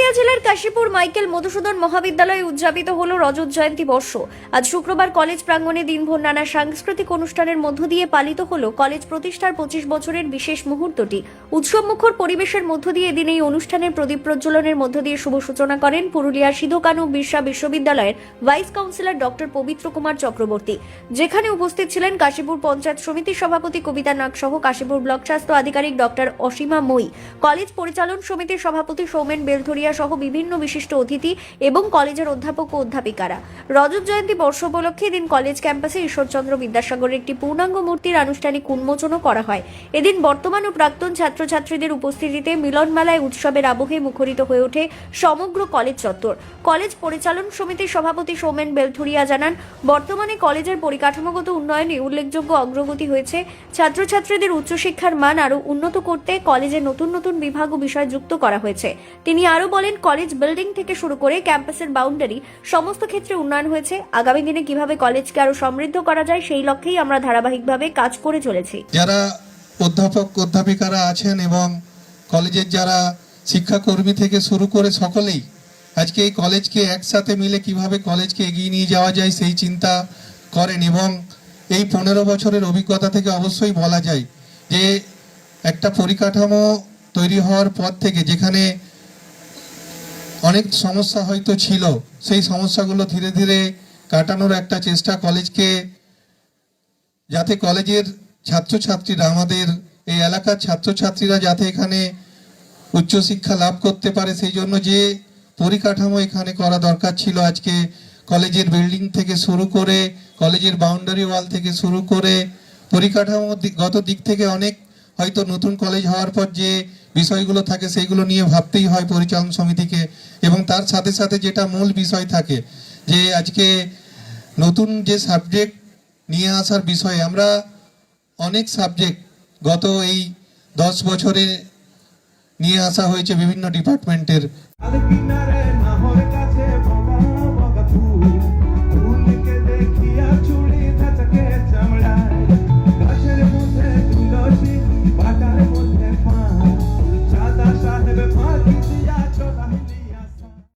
পুরুলিয়া জেলার কাশীপুর মাইকেল মধুসূদন মহাবিদ্যালয়ে উদযাপিত হলো রজত জয়ন্তী বর্ষ। আজ শুক্রবার কলেজ প্রাঙ্গণে দিনভর নানা সাংস্কৃতিক অনুষ্ঠানের মধ্য দিয়ে পালিত হলো কলেজ প্রতিষ্ঠার 25 বছরের বিশেষ মুহূর্তটি। উৎসবমুখর পরিবেশের মধ্য দিয়ে এদিন এই অনুষ্ঠানের প্রদীপ প্রজ্বলনের মধ্য দিয়ে শুভ সূচনা করেন পুরুলিয়ার সিধু কানু বিরসা বিশ্ববিদ্যালয়ের ভাইস কাউন্সিলর ডক্টর পবিত্র কুমার চক্রবর্তী, যেখানে উপস্থিত ছিলেন কাশীপুর পঞ্চায়েত সমিতির সভাপতি কবিতা নাগ সহ কাশীপুর ব্লক স্বাস্থ্য আধিকারিক ডক্টর অসীমা মই, কলেজ পরিচালন সমিতির সভাপতি সৌমেন বেলধরিয়া সহ বিভিন্ন বিশিষ্ট অতিথি এবং কলেজের অধ্যাপক ও অধ্যাপিকারা। রজত জয়ন্তী বর্ষ উপলক্ষে এদিন কলেজ ক্যাম্পাসে ঈশ্বরচন্দ্র বিদ্যাসাগরের একটি পূর্ণাঙ্গ মূর্তির আনুষ্ঠানিক উন্মোচনও করা হয়। এদিন বর্তমান ও প্রাক্তন ছাত্রছাত্রীদের উপস্থিতিতে মিলনমেলায় উৎসবের আবহে মুখরিত হয়ে ওঠে সমগ্র কলেজ চত্বর। কলেজ পরিচালন সমিতির সভাপতি সৌমেন বেলধরিয়া জানান, বর্তমানে কলেজের পরিকাঠামোগত উন্নয়নে উল্লেখযোগ্য অগ্রগতি হয়েছে। ছাত্রছাত্রীদের উচ্চশিক্ষার মান আরও উন্নত করতে কলেজে নতুন নতুন বিভাগ ও বিষয় যুক্ত করা হয়েছে। তিনি আরও বলেন, কলেজ বিল্ডিং থেকে শুরু করে ক্যাম্পাসের বাউন্ডারি সমস্ত ক্ষেত্রে উন্নয়ন হয়েছে। আগামী দিনে কিভাবে কলেজকে আরো সমৃদ্ধ করা যায় সেই লক্ষ্যেই আমরা ধারাবাহিকভাবে কাজ করে চলেছি। যারা অধ্যাপক অধ্যাপিকারা আছেন এবং কলেজের যারা শিক্ষাকর্মী থেকে শুরু করে সকলেই আজকে এই কলেজকে একসাথে মিলে কিভাবে কলেজকে এগিয়ে নিয়ে যাওয়া যায় সেই চিন্তা করেন। এবং এই 15 বছরের অভিজ্ঞতা থেকে অবশ্যই বলা যায় যে একটা পরিকাঠামো তৈরি হওয়ার পর থেকে যেখানে অনেক সমস্যা হয়তো ছিল, সেই সমস্যাগুলো ধীরে ধীরে কাটানোর একটা চেষ্টা কলেজকে, যাতে কলেজের ছাত্রছাত্রীরা, আমাদের এই এলাকার ছাত্রছাত্রীরা যাতে এখানে উচ্চশিক্ষা লাভ করতে পারে, সেই জন্য যে পরিকাঠামো এখানে করা দরকার ছিল, আজকে কলেজের বিল্ডিং থেকে শুরু করে কলেজের বাউন্ডারি ওয়াল থেকে শুরু করে পরিকাঠামোগত দিক থেকে অনেক হয়তো নতুন কলেজ হওয়ার পর যে বিষয়গুলো থাকে সেইগুলো নিয়ে ভাবতেই হয় পরিচালন সমিতিকে। এবং তার সাথে সাথে যেটা মূল বিষয় থাকে যে আজকে নতুন যে সাবজেক্ট নিয়ে আসার বিষয়ে, আমরা অনেক সাবজেক্ট গত এই 10 বছরে নিয়ে আসা হয়েছে বিভিন্ন ডিপার্টমেন্টের।